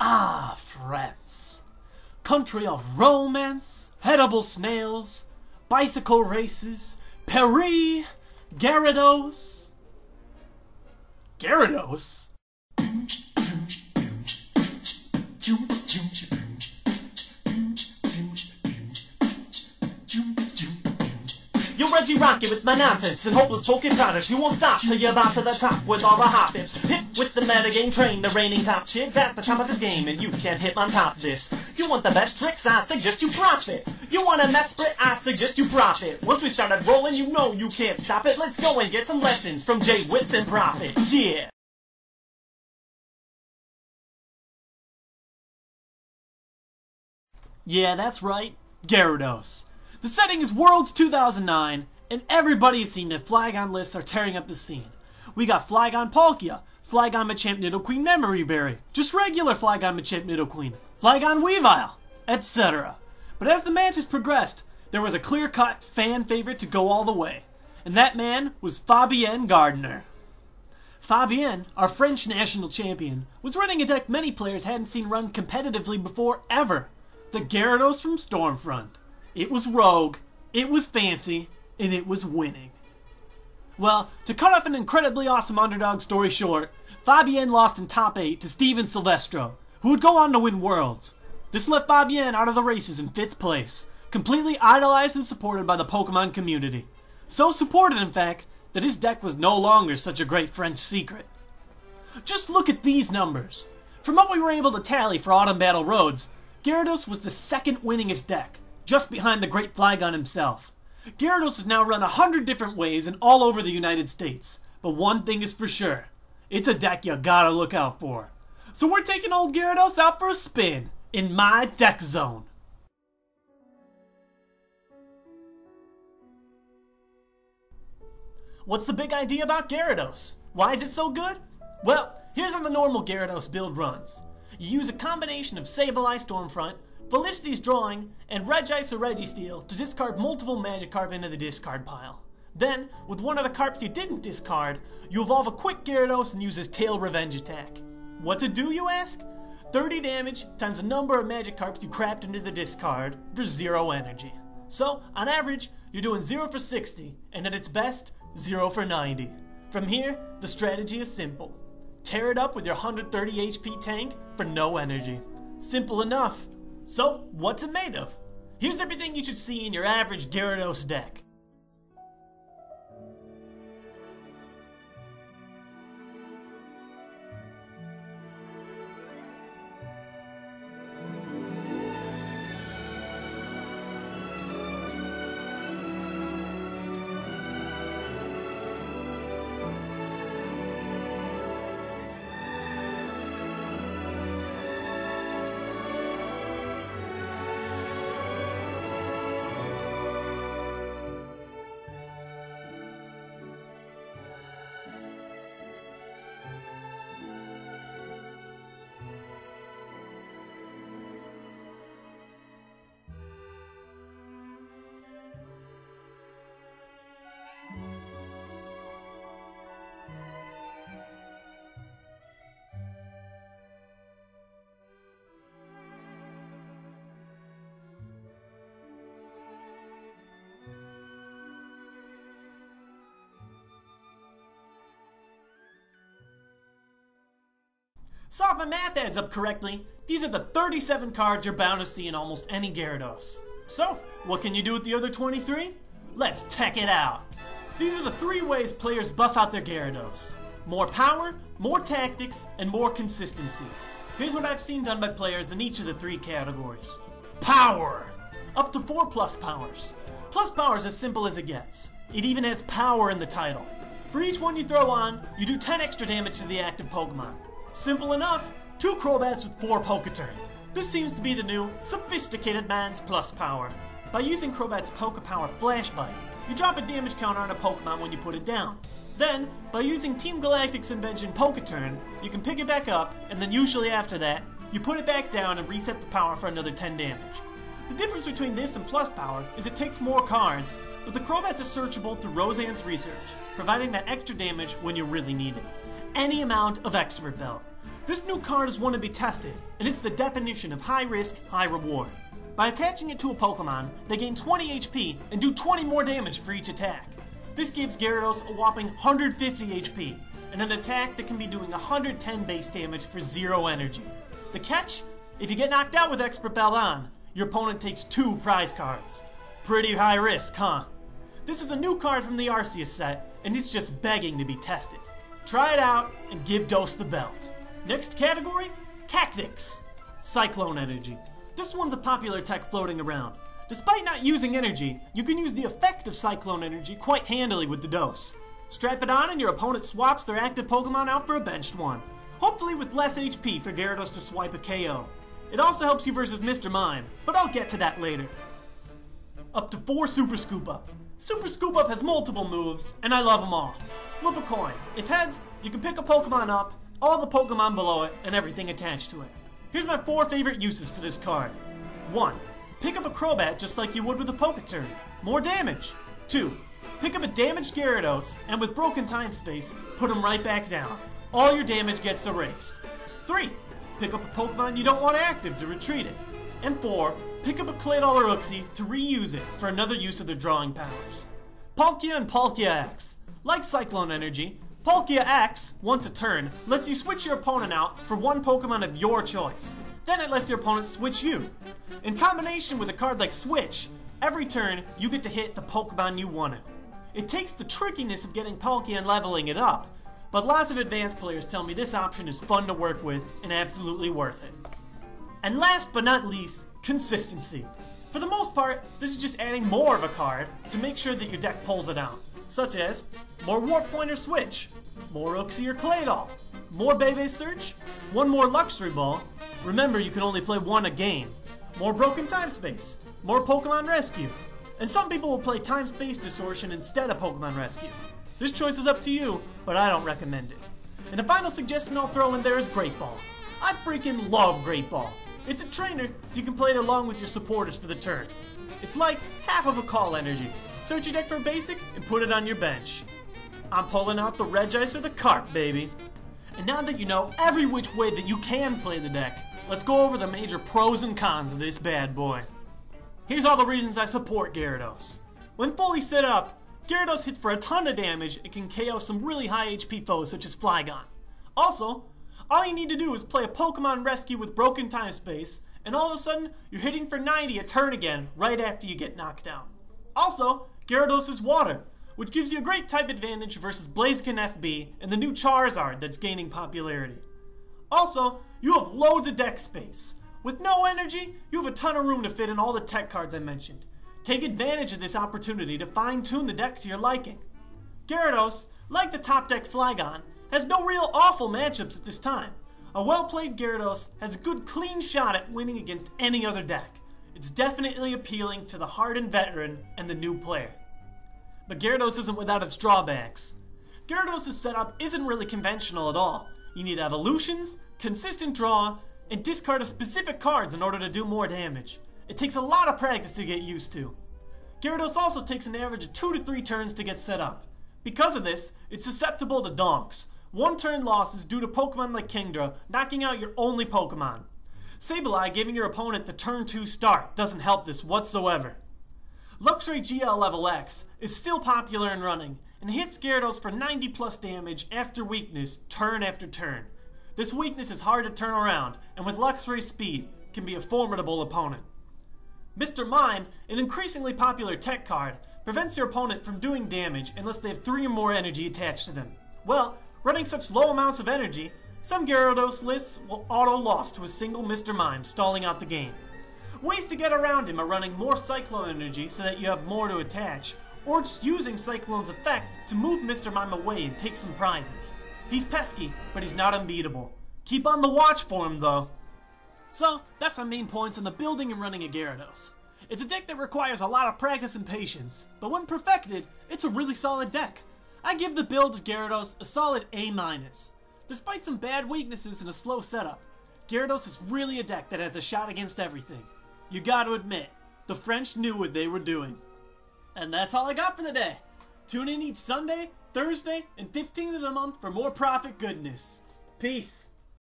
Ah, France, country of romance, edible snails, bicycle races, Paris, Gyrados. Gyarados? You're Reggie Rocket with my nonsense and hopeless Pokemon projects. You won't stop till you're about to the top with all the hot tips. Hit with the metagame train, the reigning top kids at the top of his game, and you can't hit on top this. You want the best tricks? I suggest you Prof-it. You want a mess split? I suggest you Prof-it. Once we started rolling, you know you can't stop it. Let's go and get some lessons from Jay Wits and Prof-it. Yeah. Yeah, that's right, Gyarados. The setting is Worlds 2009, and everybody has seen that Flygon lists are tearing up the scene. We got Flygon Palkia, Flygon Machamp Nidoqueen Memory Berry, just regular Flygon Machamp Nidoqueen, Flygon Weavile, etc. But as the matches progressed, there was a clear-cut fan favorite to go all the way, and that man was Fabien Gardner. Fabien, our French national champion, was running a deck many players hadn't seen run competitively before ever, the Gyarados from Stormfront. It was rogue, it was fancy, and it was winning. Well, to cut off an incredibly awesome underdog story short, Fabien lost in top 8 to Steven Silvestro, who would go on to win Worlds. This left Fabien out of the races in 5th place, completely idolized and supported by the Pokemon community. So supported, in fact, that his deck was no longer such a great French secret. Just look at these numbers. From what we were able to tally for Autumn Battle Roads, Gyarados was the 2nd winningest deck, just behind the great Flygon himself. Gyarados is now run 100 different ways and all over the United States, but one thing is for sure, it's a deck you gotta look out for. So we're taking old Gyarados out for a spin, in my deck zone. What's the big idea about Gyarados? Why is it so good? Well, here's how the normal Gyarados build runs. You use a combination of Sableye Stormfront, Felicity's Drawing, and Regice or Registeel to discard multiple Magikarp into the discard pile. Then, with one of the carps you didn't discard, you evolve a quick Gyarados and use his Tail Revenge attack. What's it do, you ask? 30 damage times the number of Magikarps you crapped into the discard for 0 energy. So, on average, you're doing 0 for 60, and at its best, 0 for 90. From here, the strategy is simple. Tear it up with your 130 HP tank for no energy. Simple enough. So, what's it made of? Here's everything you should see in your average Gyarados deck. So if my math adds up correctly, these are the 37 cards you're bound to see in almost any Gyarados. So, what can you do with the other 23? Let's tech it out! These are the 3 ways players buff out their Gyarados. More power, more tactics, and more consistency. Here's what I've seen done by players in each of the 3 categories. Power! Up to 4 plus powers. Plus power is as simple as it gets. It even has power in the title. For each one you throw on, you do 10 extra damage to the active Pokemon. Simple enough, 2 Crobats with 4 Poketurn. This seems to be the new, sophisticated man's plus power. By using Crobat's Pokepower Flash Bite, you drop a damage counter on a Pokemon when you put it down. Then, by using Team Galactic's invention Poketurn, you can pick it back up, and then usually after that, you put it back down and reset the power for another 10 damage. The difference between this and plus power is it takes more cards, but the Crobats are searchable through Roseanne's research, providing that extra damage when you really need it. Any amount of Expert Belt. This new card is one to be tested, and it's the definition of high risk, high reward. By attaching it to a Pokemon, they gain 20 HP and do 20 more damage for each attack. This gives Gyarados a whopping 150 HP, and an attack that can be doing 110 base damage for 0 energy. The catch? If you get knocked out with Expert Belt on, your opponent takes 2 prize cards. Pretty high risk, huh? This is a new card from the Arceus set, and it's just begging to be tested. Try it out and give Dos the belt. Next category? Tactics. Cyclone Energy. This one's a popular tech floating around. Despite not using energy, you can use the effect of Cyclone Energy quite handily with the Dos. Strap it on and your opponent swaps their active Pokemon out for a benched one, hopefully with less HP for Gyarados to swipe a KO. It also helps you versus Mr. Mime, but I'll get to that later. Up to 4 Super Scoop Up. Super Scoop Up has multiple moves, and I love them all. Flip a coin. If heads, you can pick a Pokemon up, all the Pokemon below it, and everything attached to it. Here's my 4 favorite uses for this card. 1. Pick up a Crobat just like you would with a Poketurn. More damage. 2. Pick up a damaged Gyarados, and with broken time space, put him right back down. All your damage gets erased. 3. Pick up a Pokemon you don't want active to retreat it. And 4. Pick up a Claydol or Uxie to reuse it for another use of their drawing powers. Palkia and Palkia X. Like Cyclone Energy, Palkia X, once a turn, lets you switch your opponent out for one Pokemon of your choice. Then it lets your opponent switch you. In combination with a card like Switch, every turn you get to hit the Pokemon you want to. It takes the trickiness of getting Palkia and leveling it up, but lots of advanced players tell me this option is fun to work with and absolutely worth it. And last but not least, consistency. For the most part, this is just adding more of a card to make sure that your deck pulls it out, such as more Warp Point or Switch, more Uxie or Claydol, more Bebe Search, one more Luxury Ball, remember you can only play one a game, more Broken Time Space, more Pokemon Rescue, and some people will play Time Space Distortion instead of Pokemon Rescue. This choice is up to you, but I don't recommend it. And the final suggestion I'll throw in there is Great Ball. I freaking love Great Ball. It's a trainer, so you can play it along with your supporters for the turn. It's like half of a call energy. Search your deck for a basic and put it on your bench. I'm pulling out the Regice or the Carp, baby. And now that you know every which way that you can play the deck, let's go over the major pros and cons of this bad boy. Here's all the reasons I support Gyarados. When fully set up, Gyarados hits for a ton of damage and can KO some really high HP foes such as Flygon. Also, all you need to do is play a Pokemon Rescue with Broken Time Space, and all of a sudden, you're hitting for 90 a turn again right after you get knocked down. Also, Gyarados is water, which gives you a great type advantage versus Blaziken FB and the new Charizard that's gaining popularity. Also, you have loads of deck space. With no energy, you have a ton of room to fit in all the tech cards I mentioned. Take advantage of this opportunity to fine-tune the deck to your liking. Gyarados, like the top deck Flygon, has no real awful matchups at this time. A well-played Gyarados has a good clean shot at winning against any other deck. It's definitely appealing to the hardened veteran and the new player. But Gyarados isn't without its drawbacks. Gyarados' setup isn't really conventional at all. You need evolutions, consistent draw, and discard of specific cards in order to do more damage. It takes a lot of practice to get used to. Gyarados also takes an average of 2 to 3 turns to get set up. Because of this, it's susceptible to donks. One turn losses due to Pokemon like Kingdra knocking out your only Pokemon. Sableye giving your opponent the turn 2 start doesn't help this whatsoever. Luxray GL level X is still popular in running and hits Gyarados for 90 plus damage after weakness turn after turn. This weakness is hard to turn around and with Luxray's speed can be a formidable opponent. Mr. Mime, an increasingly popular tech card, prevents your opponent from doing damage unless they have 3 or more energy attached to them. Well, running such low amounts of energy, some Gyarados lists will auto-loss to a single Mr. Mime, stalling out the game. Ways to get around him are running more Cyclone energy so that you have more to attach, or just using Cyclone's effect to move Mr. Mime away and take some prizes. He's pesky, but he's not unbeatable. Keep on the watch for him though. So, that's my main points on the building and running of Gyarados. It's a deck that requires a lot of practice and patience, but when perfected, it's a really solid deck. I give the build of Gyarados a solid A-. Despite some bad weaknesses and a slow setup, Gyarados is really a deck that has a shot against everything. You gotta admit, the French knew what they were doing. And that's all I got for the day. Tune in each Sunday, Thursday, and 15th of the month for more Prof-it goodness. Peace.